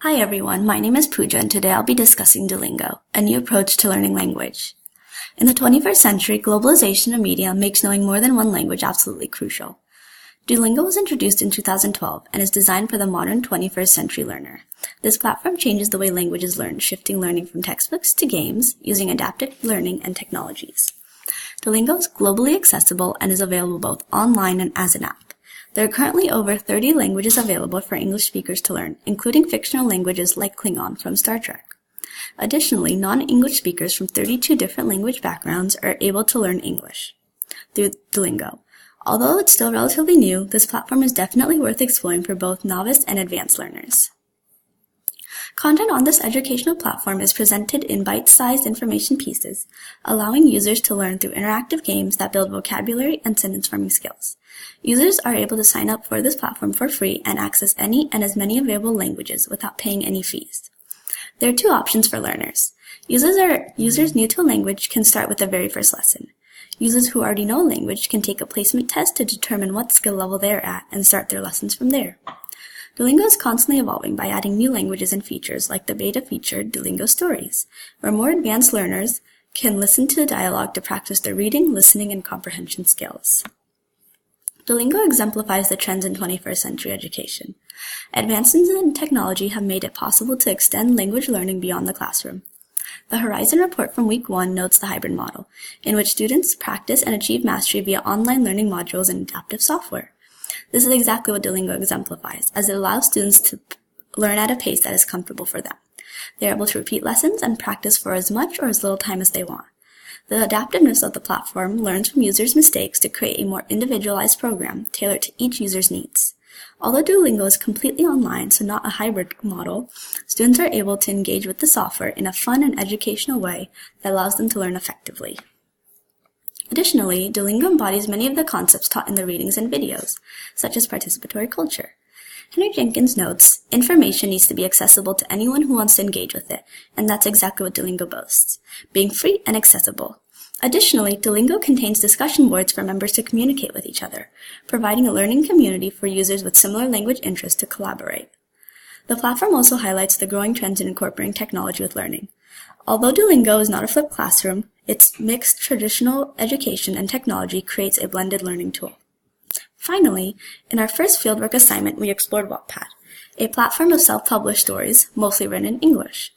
Hi everyone, my name is Pooja and today I'll be discussing Duolingo, a new approach to learning language. In the 21st century, globalization of media makes knowing more than one language absolutely crucial. Duolingo was introduced in 2012 and is designed for the modern 21st century learner. This platform changes the way language is learned, shifting learning from textbooks to games, using adaptive learning and technologies. Duolingo is globally accessible and is available both online and as an app. There are currently over 30 languages available for English speakers to learn, including fictional languages like Klingon from Star Trek. Additionally, non-English speakers from 32 different language backgrounds are able to learn English through Duolingo. Although it's still relatively new, this platform is definitely worth exploring for both novice and advanced learners. Content on this educational platform is presented in bite-sized information pieces, allowing users to learn through interactive games that build vocabulary and sentence-forming skills. Users are able to sign up for this platform for free and access any and as many available languages without paying any fees. There are two options for learners. Users new to a language can start with the very first lesson. Users who already know a language can take a placement test to determine what skill level they are at and start their lessons from there. Duolingo is constantly evolving by adding new languages and features like the beta feature Duolingo Stories, where more advanced learners can listen to the dialogue to practice their reading, listening, and comprehension skills. Duolingo exemplifies the trends in 21st century education. Advancements in technology have made it possible to extend language learning beyond the classroom. The Horizon Report from Week 1 notes the hybrid model, in which students practice and achieve mastery via online learning modules and adaptive software. This is exactly what Duolingo exemplifies, as it allows students to learn at a pace that is comfortable for them. They are able to repeat lessons and practice for as much or as little time as they want. The adaptiveness of the platform learns from users' mistakes to create a more individualized program tailored to each user's needs. Although Duolingo is completely online, so not a hybrid model, students are able to engage with the software in a fun and educational way that allows them to learn effectively. Additionally, Duolingo embodies many of the concepts taught in the readings and videos, such as participatory culture. Henry Jenkins notes, information needs to be accessible to anyone who wants to engage with it, and that's exactly what Duolingo boasts, being free and accessible. Additionally, Duolingo contains discussion boards for members to communicate with each other, providing a learning community for users with similar language interests to collaborate. The platform also highlights the growing trends in incorporating technology with learning. Although Duolingo is not a flipped classroom, its mixed traditional education and technology creates a blended learning tool. Finally, in our first fieldwork assignment, we explored Wattpad, a platform of self-published stories, mostly written in English.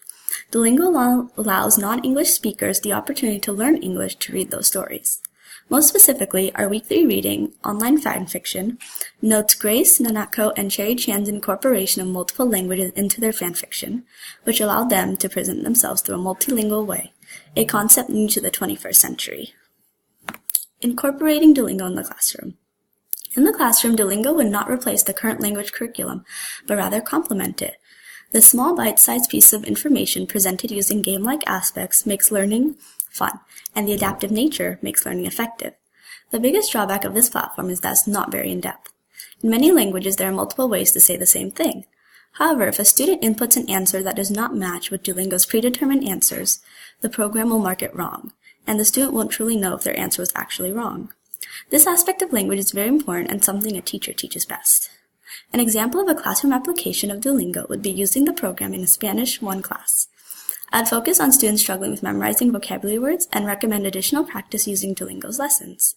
Duolingo allows non-English speakers the opportunity to learn English to read those stories. Most specifically, our weekly reading, Online Fanfiction, notes Grace, Nanako, and Cherry Chan's incorporation of multiple languages into their fanfiction, which allowed them to present themselves through a multilingual way, a concept new to the 21st century. Incorporating Duolingo in the classroom. In the classroom, Duolingo would not replace the current language curriculum, but rather complement it. The small bite-sized piece of information presented using game-like aspects makes learning fun, and the adaptive nature makes learning effective. The biggest drawback of this platform is that it's not very in-depth. In many languages, there are multiple ways to say the same thing. However, if a student inputs an answer that does not match with Duolingo's predetermined answers, the program will mark it wrong, and the student won't truly know if their answer was actually wrong. This aspect of language is very important and something a teacher teaches best. An example of a classroom application of Duolingo would be using the program in a Spanish 1 class. I'd focus on students struggling with memorizing vocabulary words and recommend additional practice using Duolingo's lessons.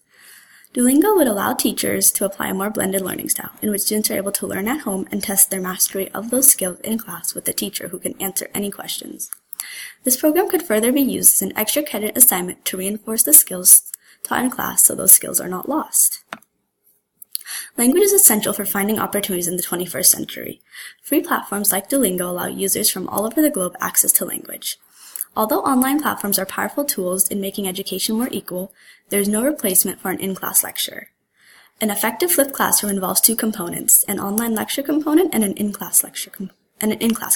Duolingo would allow teachers to apply a more blended learning style, in which students are able to learn at home and test their mastery of those skills in class with a teacher who can answer any questions. This program could further be used as an extra credit assignment to reinforce the skills taught in class so those skills are not lost. Language is essential for finding opportunities in the 21st century. Free platforms like Duolingo allow users from all over the globe access to language. Although online platforms are powerful tools in making education more equal, there is no replacement for an in-class lecture. An effective flipped classroom involves two components, an online lecture component and an in-class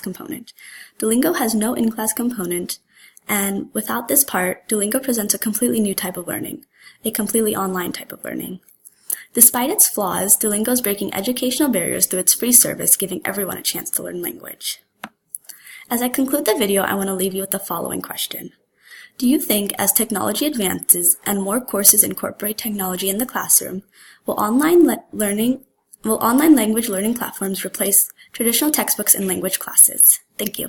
component. Duolingo has no in-class component, and without this part, Duolingo presents a completely new type of learning, a completely online type of learning. Despite its flaws, Duolingo is breaking educational barriers through its free service, giving everyone a chance to learn language. As I conclude the video, I want to leave you with the following question. Do you think as technology advances and more courses incorporate technology in the classroom, will online language learning platforms replace traditional textbooks, and language classes. Thank you.